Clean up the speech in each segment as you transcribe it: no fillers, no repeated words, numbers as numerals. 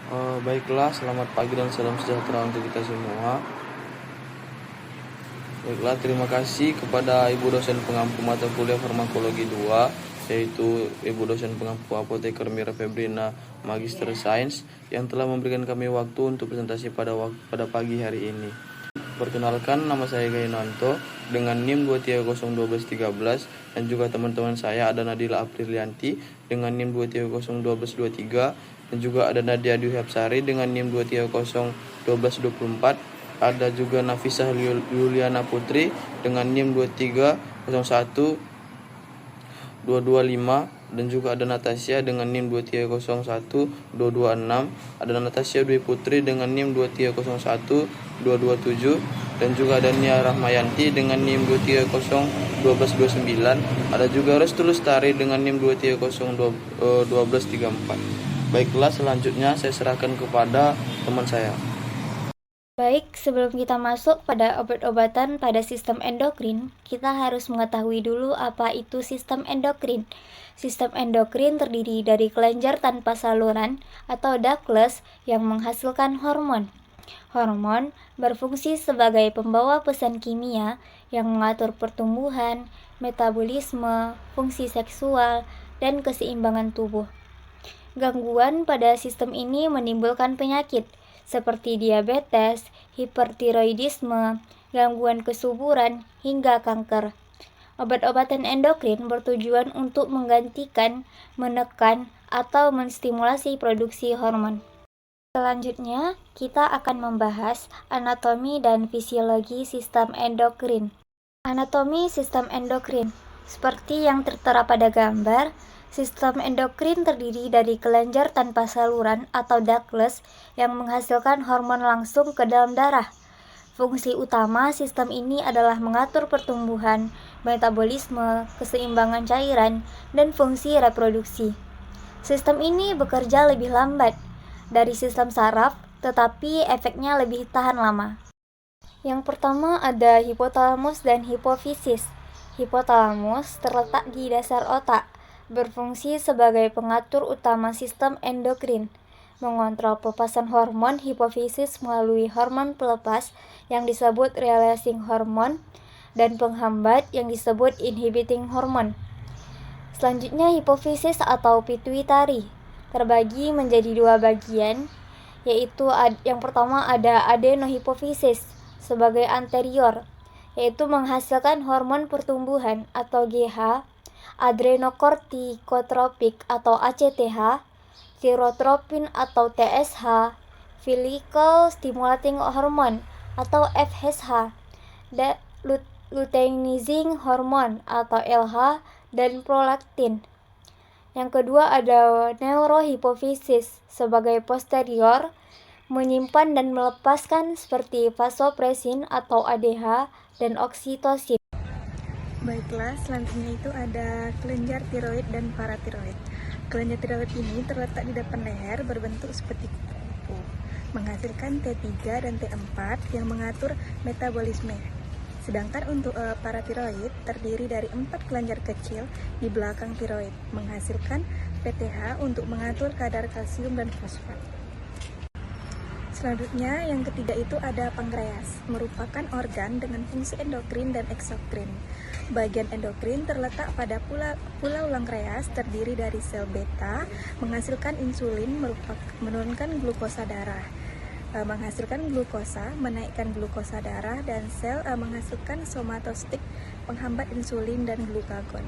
Baiklah, selamat pagi dan salam sejahtera untuk kita semua. Baiklah, terima kasih kepada Ibu dosen pengampu mata kuliah Farmakologi 2, yaitu Ibu dosen pengampu Apoteker Mira Febrina Magister Sains, yang telah memberikan kami waktu untuk presentasi pada pagi hari ini. Perkenalkan, nama saya Gainanto dengan NIM 2301213, dan juga teman-teman saya ada Nadila Aprilianti dengan NIM 2301223, dan juga ada Nadia Dwi Hapsari dengan NIM 2301224, ada juga Nafisah Yuliana Putri dengan NIM 2301225, dan juga ada Natasha dengan NIM 2301226, ada Natasha Dwi Putri dengan NIM 2301227, dan juga ada Nia Rahmayanti dengan NIM 2301229, ada juga Restu Lestari dengan NIM 2301234. Baiklah, selanjutnya saya serahkan kepada teman saya. Baik, sebelum kita masuk pada obat-obatan pada sistem endokrin, kita harus mengetahui dulu apa itu sistem endokrin. Sistem endokrin terdiri dari kelenjar tanpa saluran atau ductless yang menghasilkan hormon. Hormon berfungsi sebagai pembawa pesan kimia yang mengatur pertumbuhan, metabolisme, fungsi seksual, dan keseimbangan tubuh. Gangguan pada sistem ini menimbulkan penyakit seperti diabetes, hipertiroidisme, gangguan kesuburan, hingga kanker. Obat-obatan endokrin bertujuan untuk menggantikan, menekan, atau menstimulasi produksi hormon. Selanjutnya, kita akan membahas anatomi dan fisiologi sistem endokrin. Anatomi sistem endokrin. Seperti yang tertera pada gambar, sistem endokrin terdiri dari kelenjar tanpa saluran atau ductless yang menghasilkan hormon langsung ke dalam darah. Fungsi utama sistem ini adalah mengatur pertumbuhan, metabolisme, keseimbangan cairan, dan fungsi reproduksi. Sistem ini bekerja lebih lambat dari sistem saraf, tetapi efeknya lebih tahan lama. Yang pertama ada hipotalamus dan hipofisis. Hipotalamus terletak di dasar otak, berfungsi sebagai pengatur utama sistem endokrin, mengontrol pelepasan hormon. Hipofisis melalui hormon pelepas yang disebut releasing hormone dan penghambat yang disebut inhibiting hormone. Selanjutnya hipofisis atau pituitari terbagi menjadi dua bagian, yaitu yang pertama ada adenohipofisis sebagai anterior, yaitu menghasilkan hormon pertumbuhan atau GH, adrenokortikotropik atau ACTH, thyrotropin atau TSH, follicle stimulating hormone atau FSH, luteinizing hormone atau LH, dan prolaktin. Yang kedua ada neurohipofisis sebagai posterior, menyimpan dan melepaskan seperti vasopresin atau ADH dan oksitosin. Baiklah, selanjutnya itu ada kelenjar tiroid dan paratiroid. Kelenjar tiroid ini terletak di depan leher berbentuk seperti kupu-kupu, menghasilkan T3 dan T4 yang mengatur metabolisme. Sedangkan untuk paratiroid terdiri dari 4 kelenjar kecil di belakang tiroid, menghasilkan PTH untuk mengatur kadar kalsium dan fosfat. Selanjutnya, yang ketiga itu ada pankreas, merupakan organ dengan fungsi endokrin dan eksokrin. Bagian endokrin terletak pada pulau pankreas, terdiri dari sel beta, menghasilkan insulin, menurunkan glukosa darah, menghasilkan glukosa, menaikkan glukosa darah, dan sel menghasilkan somatostik, penghambat insulin dan glukagon.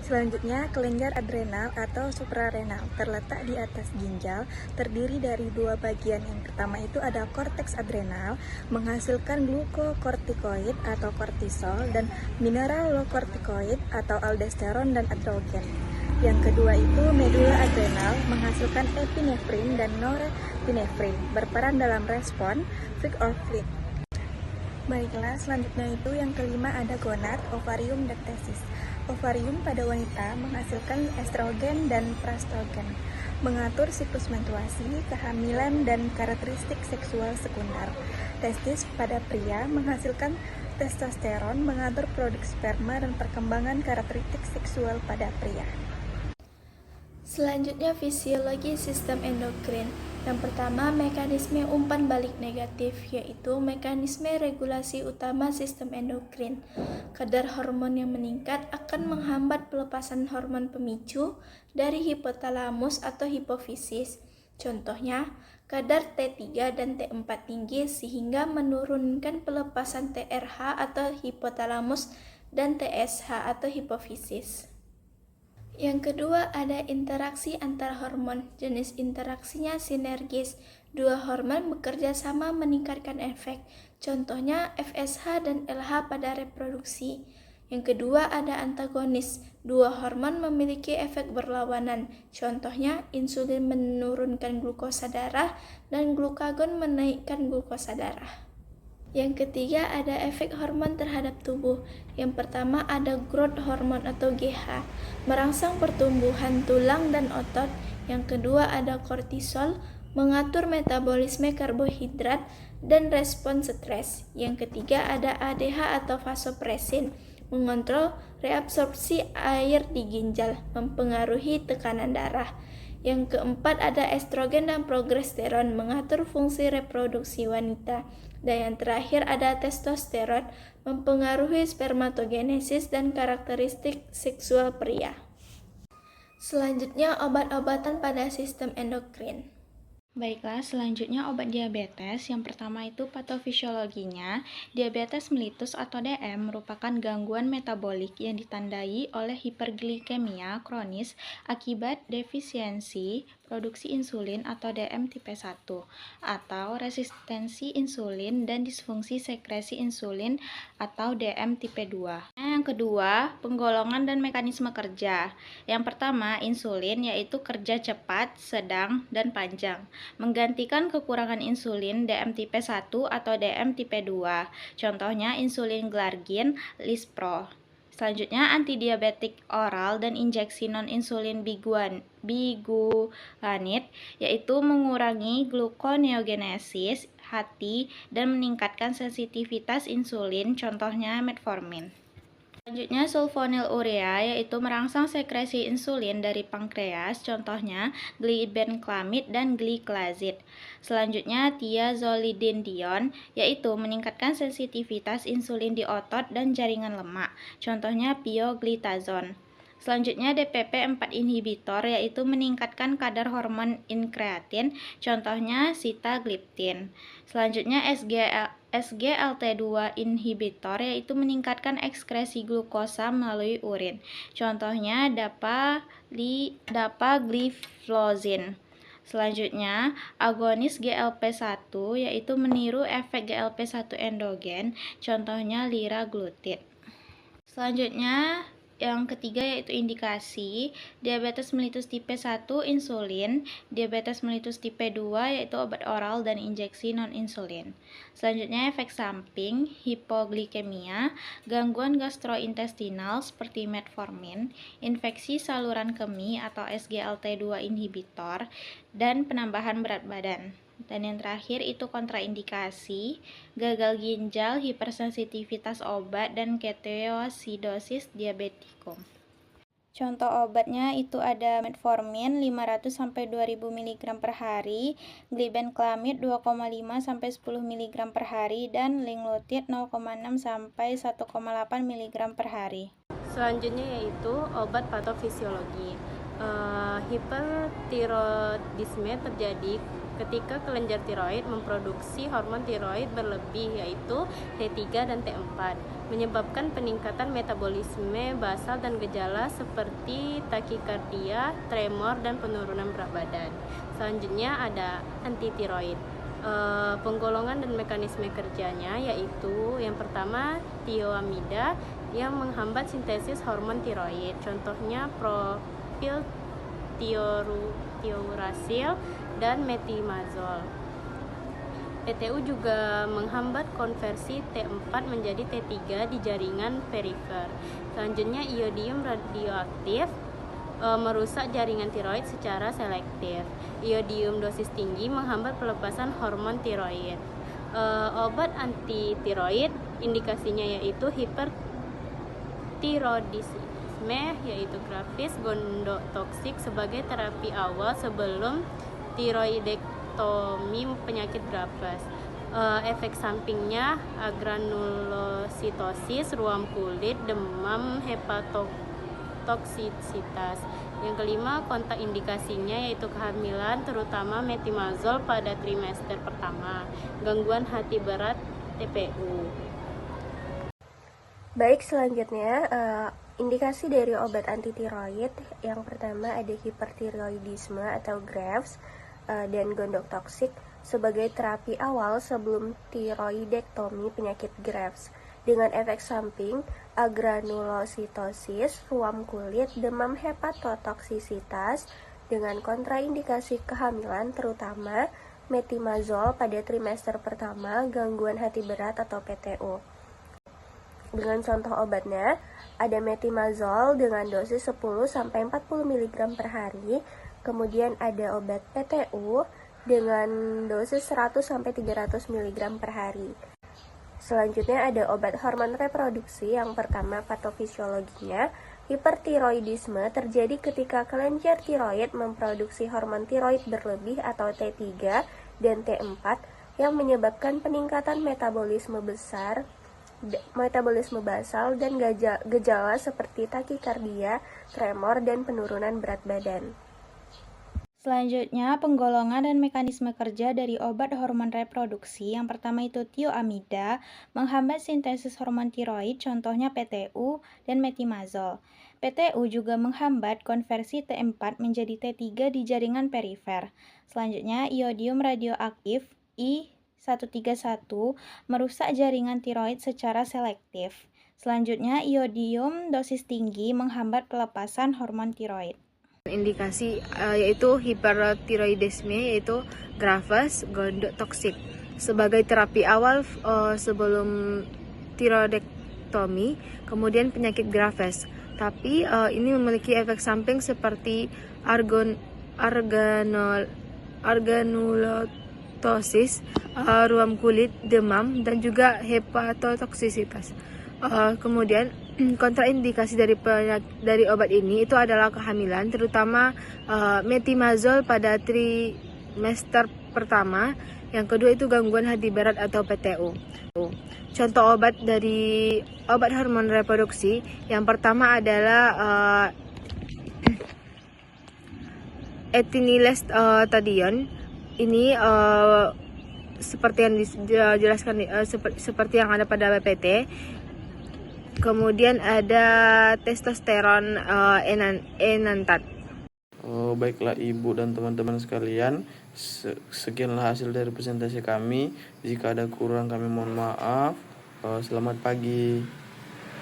Selanjutnya, kelenjar adrenal atau suprarenal terletak di atas ginjal, terdiri dari dua bagian. Yang pertama itu ada korteks adrenal, menghasilkan glukokortikoid atau kortisol, dan mineralokortikoid atau aldosteron dan androgen. Yang kedua itu medula adrenal, menghasilkan epinefrin dan norepinefrin, berperan dalam respon fight or flight. Baiklah, selanjutnya itu yang kelima ada gonad, ovarium, dan testis. Ovarium pada wanita menghasilkan estrogen dan prostrogen, mengatur siklus menstruasi, kehamilan, dan karakteristik seksual sekunder. Testis pada pria menghasilkan testosteron, mengatur produksi sperma dan perkembangan karakteristik seksual pada pria. Selanjutnya, fisiologi sistem endokrin. Yang pertama, mekanisme umpan balik negatif, yaitu mekanisme regulasi utama sistem endokrin. Kadar hormon yang meningkat akan menghambat pelepasan hormon pemicu dari hipotalamus atau hipofisis. Contohnya, kadar T3 dan T4 tinggi sehingga menurunkan pelepasan TRH atau hipotalamus dan TSH atau hipofisis. Yang kedua, ada interaksi antar hormon. Jenis interaksinya sinergis. Dua hormon bekerja sama meningkatkan efek. Contohnya FSH dan LH pada reproduksi. Yang kedua, ada antagonis. Dua hormon memiliki efek berlawanan. Contohnya insulin menurunkan glukosa darah dan glukagon menaikkan glukosa darah. Yang ketiga, ada efek hormon terhadap tubuh. Yang pertama, ada growth hormone atau GH, merangsang pertumbuhan tulang dan otot. Yang kedua, ada kortisol, mengatur metabolisme karbohidrat dan respon stres. Yang ketiga, ada ADH atau vasopresin, mengontrol reabsorpsi air di ginjal, mempengaruhi tekanan darah. Yang keempat, ada estrogen dan progesteron, mengatur fungsi reproduksi wanita. Dan yang terakhir, ada testosteron, mempengaruhi spermatogenesis dan karakteristik seksual pria. Selanjutnya, obat-obatan pada sistem endokrin. Baiklah, selanjutnya obat diabetes. Yang pertama itu patofisiologinya. Diabetes mellitus atau DM merupakan gangguan metabolik yang ditandai oleh hiperglikemia kronis akibat defisiensi produksi insulin atau DM tipe 1 atau resistensi insulin dan disfungsi sekresi insulin atau DM tipe 2. Yang kedua, penggolongan dan mekanisme kerja. Yang pertama, insulin yaitu kerja cepat, sedang, dan panjang, menggantikan kekurangan insulin DM tipe 1 atau DM tipe 2. Contohnya insulin glargin, lispro. Selanjutnya, antidiabetik oral dan injeksi non-insulin biguanid, yaitu mengurangi gluconeogenesis hati dan meningkatkan sensitivitas insulin, contohnya metformin. Selanjutnya, sulfonylurea, yaitu merangsang sekresi insulin dari pankreas, contohnya glibenclamid dan gliclazid. Selanjutnya, thiazolidinedion, yaitu meningkatkan sensitivitas insulin di otot dan jaringan lemak, contohnya pioglitazone. Selanjutnya, DPP-4 inhibitor, yaitu meningkatkan kadar hormon inkreatin, contohnya sitagliptin. Selanjutnya, SGLT2 inhibitor, yaitu meningkatkan ekskresi glukosa melalui urin, contohnya dapagliflozin. Selanjutnya, agonis GLP-1, yaitu meniru efek GLP-1 endogen, contohnya liraglutid. Selanjutnya, yang ketiga yaitu indikasi diabetes mellitus tipe 1 insulin, diabetes mellitus tipe 2 yaitu obat oral dan injeksi non-insulin. Selanjutnya efek samping, hipoglikemia, gangguan gastrointestinal seperti metformin, infeksi saluran kemih atau SGLT2 inhibitor, dan penambahan berat badan. Dan yang terakhir itu kontraindikasi, gagal ginjal, hipersensitivitas obat, dan ketoasidosis diabetikum. Contoh obatnya itu ada metformin 500-2000 mg per hari, glibenclamid 2,5-10 mg per hari, dan linglutid 0,6-1,8 mg per hari. Selanjutnya yaitu obat patofisiologi. Hipertiroidisme terjadi ketika kelenjar tiroid memproduksi hormon tiroid berlebih yaitu T3 dan T4, menyebabkan peningkatan metabolisme basal dan gejala seperti takikardia, tremor, dan penurunan berat badan. Selanjutnya ada antitiroid. Penggolongan dan mekanisme kerjanya yaitu yang pertama thioamida yang menghambat sintesis hormon tiroid, contohnya propil thiouracil dan metimazol. PTU juga menghambat konversi T4 menjadi T3 di jaringan perifer. Selanjutnya iodium radioaktif merusak jaringan tiroid secara selektif. Iodium dosis tinggi menghambat pelepasan hormon tiroid. Obat anti tiroid indikasinya yaitu hipertiroidisme. metabolisme yaitu grafis gondotoksik sebagai terapi awal sebelum tiroidektomi penyakit Graves. Efek sampingnya agranulositosis, ruam kulit, demam, hepatotoksisitas. Yang kelima, kontraindikasinya yaitu kehamilan, terutama metimazol pada trimester pertama, gangguan hati berat, TPU. Baik, selanjutnya indikasi dari obat antitiroid. Yang pertama ada hipertiroidisme atau Graves dan gondotoksik sebagai terapi awal sebelum tiroidektomi penyakit Graves dengan efek samping agranulositosis, ruam kulit, demam, hepatotoksisitas dengan kontraindikasi kehamilan terutama metimazol pada trimester pertama, gangguan hati berat atau PTU. Dengan contoh obatnya, ada metimazol dengan dosis 10-40 mg per hari, kemudian ada obat PTU dengan dosis 100-300 mg per hari. Selanjutnya ada obat hormon reproduksi. Yang pertama, patofisiologinya, hipertiroidisme terjadi ketika kelenjar tiroid memproduksi hormon tiroid berlebih atau T3 dan T4 yang menyebabkan peningkatan metabolisme basal dan gejala seperti takikardia, tremor, dan penurunan berat badan. Selanjutnya, penggolongan dan mekanisme kerja dari obat hormon reproduksi. Yang pertama itu thioamida, menghambat sintesis hormon tiroid, contohnya PTU dan metimazol. PTU juga menghambat konversi T4 menjadi T3 di jaringan perifer. Selanjutnya, iodium radioaktif I131 merusak jaringan tiroid secara selektif. Selanjutnya, iodium dosis tinggi menghambat pelepasan hormon tiroid. Indikasi yaitu hipertiroidisme yaitu Graves, gondotoksik sebagai terapi awal sebelum tiroidektomi, kemudian penyakit Graves. Tapi ini memiliki efek samping seperti organulotosis, ruam kulit, demam, dan juga hepatotoksisitas. Kemudian kontraindikasi dari obat ini itu adalah kehamilan, terutama metimazol pada trimester pertama. Yang kedua itu gangguan hati berat atau PTU. Contoh obat dari obat hormon reproduksi, yang pertama adalah etinilestradiol. Ini seperti yang dijelaskan seperti yang ada pada BPT. Kemudian ada testosteron enantat. Baiklah Ibu dan teman-teman sekalian, sekianlah hasil dari presentasi kami. Jika ada kurang kami mohon maaf. Selamat pagi.